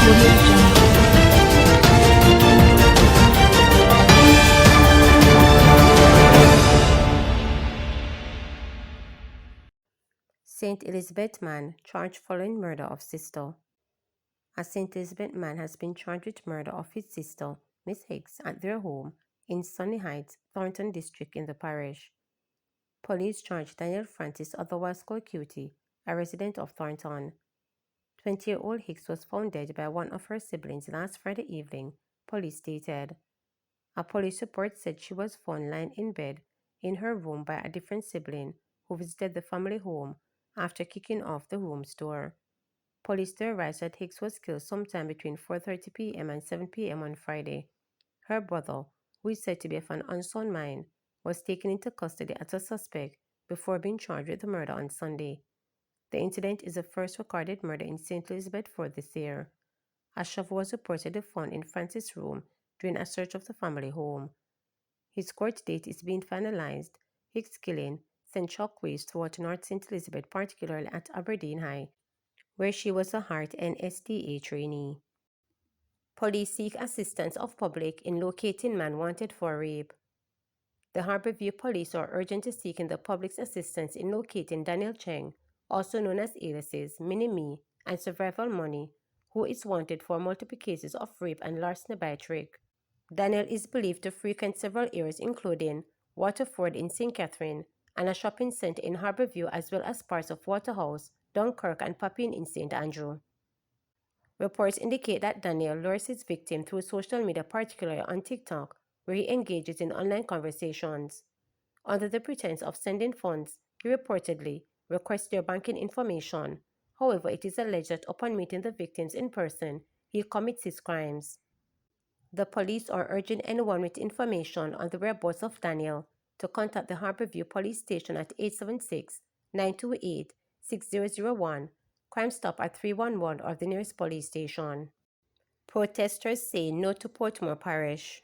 Audio Jungle. St. Elizabeth man charged following murder of sister. A St. Elizabeth man has been charged with murder of his sister, Miss Hicks, at their home in Sunny Heights, Thornton District in the parish. Police charged Daniel Francis, otherwise called Cutie, a resident of Thornton. 20-year-old Hicks was found dead by one of her siblings last Friday evening, police stated. A police report said she was found lying in bed in her room by a different sibling who visited the family home after kicking off the room's door. Police theorized that Hicks was killed sometime between 4:30 p.m. and 7 p.m. on Friday. Her brother, who is said to be of an unsound mind, was taken into custody as a suspect before being charged with the murder on Sunday. The incident is the first recorded murder in St. Elizabeth for this year. A shovel was reportedly found in Francis' room during a search of the family home. His court date is being finalized. Hicks' killing sent shockwaves throughout North St. Elizabeth, particularly at Aberdeen High, where she was a Heart NSTA trainee. Police seek assistance of public in locating man wanted for rape. The Harborview Police are urgently seeking the public's assistance in locating Daniel Cheng, also known as aliases Mini-Me and Survival Money, who is wanted for multiple cases of rape and larceny by trick. Daniel is believed to frequent several areas including Waterford in St. Catherine and a shopping centre in Harborview, as well as parts of Waterhouse, Dunkirk and Papine in St. Andrew. Reports indicate that Daniel lures his victim through social media, particularly on TikTok, where he engages in online conversations. Under the pretense of sending funds, he reportedly requests their banking information. However, it is alleged that upon meeting the victims in person, he commits his crimes. The police are urging anyone with information on the whereabouts of Daniel to contact the Harborview Police Station at 876-928-6001, Crime Stop at 311 or the nearest police station. Protesters say no to Portmore Parish.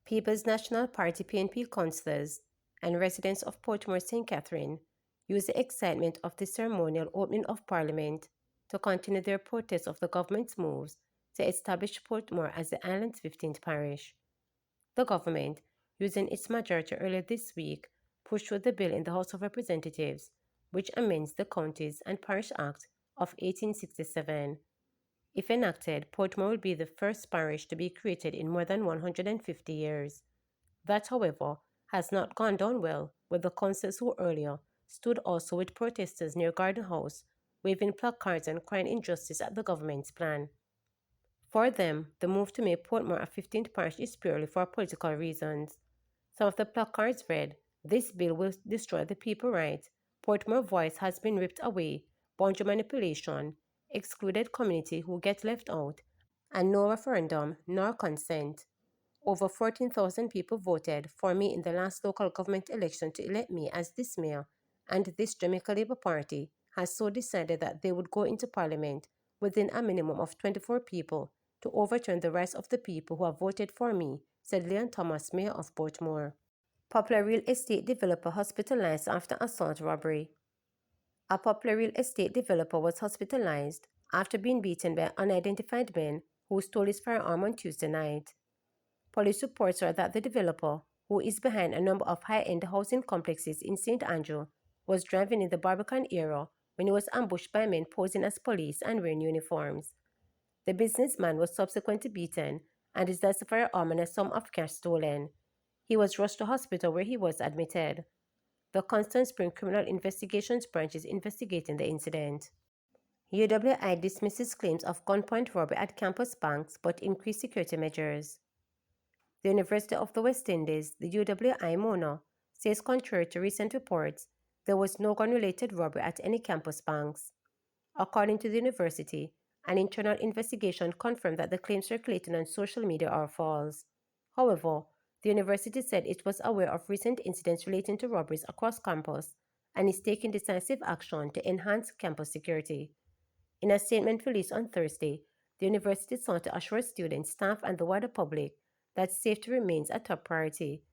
People's National Party PNP councillors and residents of Portmore St. Catherine used the excitement of the ceremonial opening of Parliament to continue their protest of the government's moves to establish Portmore as the island's 15th parish. The government, using its majority earlier this week, pushed through the bill in the House of Representatives, which amends the Counties and Parish Act of 1867. If enacted, Portmore will be the first parish to be created in more than 150 years. That, however, has not gone down well with the councillors who earlier stood also with protesters near Garden House, waving placards and crying injustice at the government's plan. For them, the move to make Portmore a 15th parish is purely for political reasons. Some of the placards read, "This bill will destroy the people right," "Portmore voice has been ripped away," "boundary manipulation," "excluded community who get left out," and "no referendum nor consent." Over 14,000 people voted for me in the last local government election to elect me as this mayor, and this Jamaica Labour Party has so decided that they would go into Parliament within a minimum of 24 people to overturn the rights of the people who have voted for me, said Leon Thomas, mayor of Portmore. Popular real estate developer hospitalized after assault robbery. A popular real estate developer was hospitalized after being beaten by unidentified men who stole his firearm on Tuesday night. Police reports are that the developer, who is behind a number of high-end housing complexes in St. Andrew, was driving in the Barbican area when he was ambushed by men posing as police and wearing uniforms. The businessman was subsequently beaten and his firearm and a sum of cash stolen. He was rushed to hospital where he was admitted. The Constant Spring Criminal Investigations Branch is investigating the incident. UWI dismisses claims of gunpoint robbery at campus banks but increased security measures. The University of the West Indies, the UWI Mona, says contrary to recent reports, there was no gun-related robbery at any campus banks. According to the university, an internal investigation confirmed that the claims circulating on social media are false. However, the university said it was aware of recent incidents relating to robberies across campus and is taking decisive action to enhance campus security. In a statement released on Thursday, the university sought to assure students, staff, and the wider public that safety remains a top priority.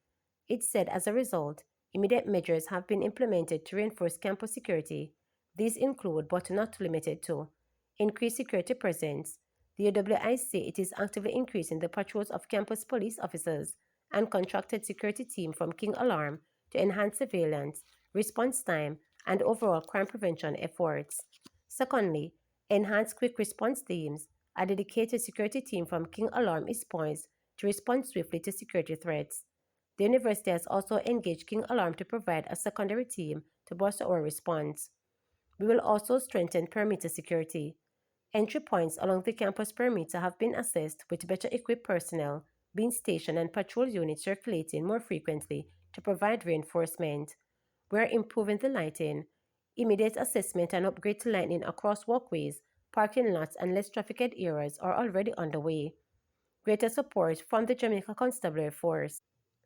It said as a result, immediate measures have been implemented to reinforce campus security. These include, but not limited to, increased security presence, The UWI say it is actively increasing the patrols of campus police officers and contracted security team from King Alarm to enhance surveillance, response time, and overall crime prevention efforts. Secondly, enhanced quick response teams. A dedicated security team from King Alarm is poised to respond swiftly to security threats. The university has also engaged King Alarm to provide a secondary team to bolster our response. We will also strengthen perimeter security. Entry points along the campus perimeter have been assessed with better equipped personnel being stationed and patrol units circulating more frequently to provide reinforcement. We are improving the lighting. Immediate assessment and upgrade to lighting across walkways, parking lots, and less trafficked areas are already underway. Greater support from the Jamaica Constabulary Force.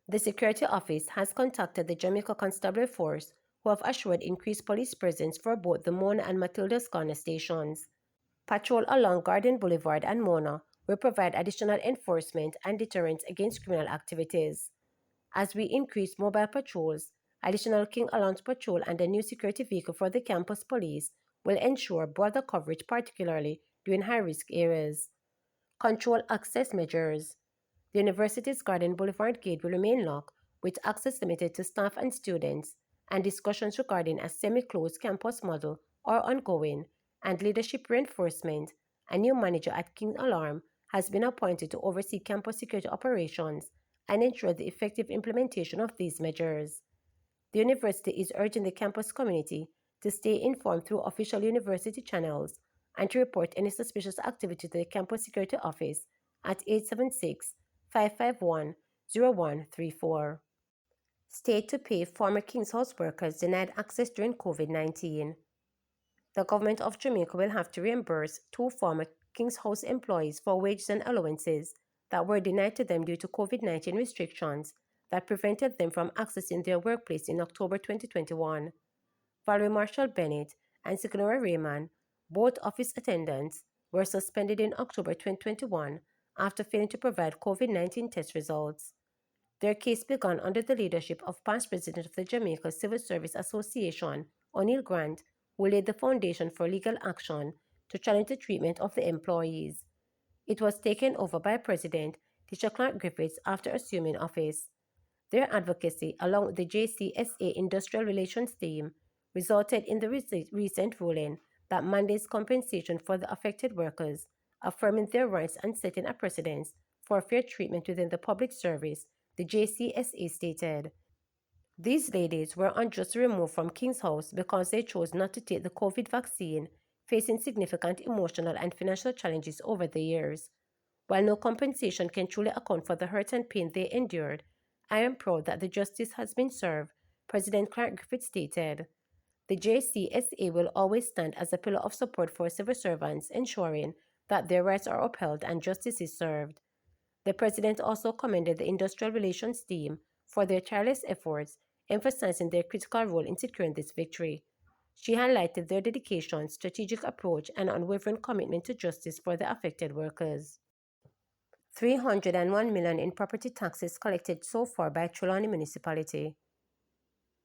The Security Office has contacted the Jamaica Constabulary Force, who have assured increased police presence for both the Mona and Matilda's Corner stations. Patrol along Garden Boulevard and Mona will provide additional enforcement and deterrence against criminal activities. As we increase mobile patrols, additional King Alon's patrol and a new security vehicle for the campus police will ensure broader coverage, particularly during high-risk areas. Control access measures. The university's Garden Boulevard gate will remain locked, with access limited to staff and students, and discussions regarding a semi-closed campus model are ongoing, and leadership reinforcement. A new manager at King Alarm has been appointed to oversee campus security operations and ensure the effective implementation of these measures. The university is urging the campus community to stay informed through official university channels and to report any suspicious activity to the campus security office at 876 551 0134. State to pay former King's House workers denied access during COVID-19. The government of Jamaica will have to reimburse two former King's House employees for wages and allowances that were denied to them due to COVID-19 restrictions that prevented them from accessing their workplace in October 2021. Valerie Marshall Bennett and Signora Raymond, both office attendants, were suspended in October 2021 after failing to provide COVID-19 test results. Their case began under the leadership of past president of the Jamaica Civil Service Association, O'Neill Grant, who laid the foundation for legal action to challenge the treatment of the employees. It was taken over by President Tisha Clark Griffiths after assuming office. Their advocacy, along with the JCSA Industrial Relations team, resulted in the recent ruling that mandates compensation for the affected workers, affirming their rights and setting a precedent for fair treatment within the public service, the JCSA stated. These ladies were unjustly removed from King's House because they chose not to take the COVID vaccine, facing significant emotional and financial challenges over the years. While no compensation can truly account for the hurt and pain they endured, I am proud that the justice has been served, President Clark Griffith stated. The JCSA will always stand as a pillar of support for civil servants, ensuring that their rights are upheld and justice is served. The President also commended the Industrial Relations team for their tireless efforts, emphasizing their critical role in securing this victory. She highlighted their dedication, strategic approach, and unwavering commitment to justice for the affected workers. 301 million in property taxes collected so far by Trelawney Municipality.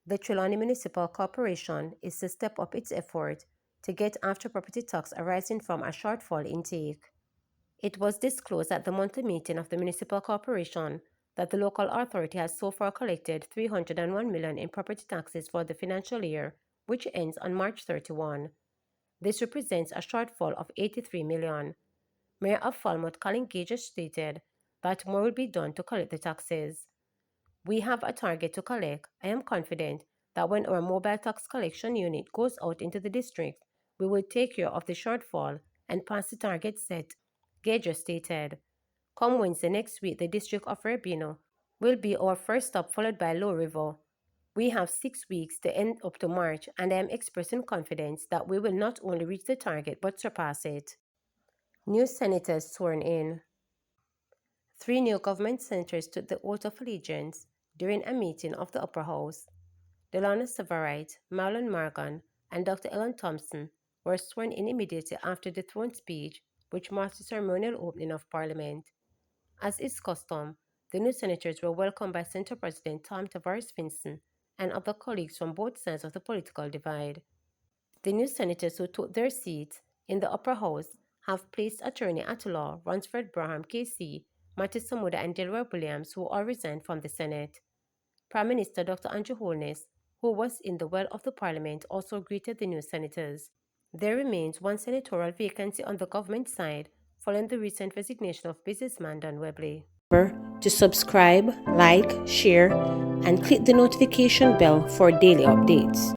The Trelawney Municipal Corporation is to step up its effort to get after property tax arising from a shortfall intake. It was disclosed at the monthly meeting of the Municipal Corporation that the local authority has so far collected 301 million in property taxes for the financial year, which ends on March 31. This represents a shortfall of 83 million. Mayor of Falmouth, Colin Gage, stated that more will be done to collect the taxes. We have a target to collect. I am confident that when our mobile tax collection unit goes out into the district, we will take care of the shortfall and pass the target set, Gage stated. Come Wednesday next week, the district of Ribino will be our first stop, followed by Low River. We have 6 weeks to end up to March, and I am expressing confidence that we will not only reach the target but surpass it. New senators sworn in. 3 new government senators took the oath of allegiance during a meeting of the Upper House. Delana Severite, Marlon Morgan, and Dr. Ellen Thompson were sworn in immediately after the throne speech, which marked the ceremonial opening of Parliament. As is custom, the new senators were welcomed by Senate President Tom Tavares Finson and other colleagues from both sides of the political divide. The new senators who took their seats in the Upper House have placed Attorney-at-Law Ransford Braham KC, Matthew Samuda and Delroy Williams, who all resigned from the Senate. Prime Minister Dr. Andrew Holness, who was in the well of the Parliament, also greeted the new senators. There remains one senatorial vacancy on the government side following the recent resignation of businessman Don Webley. Remember to subscribe, like, share, and click the notification bell for daily updates.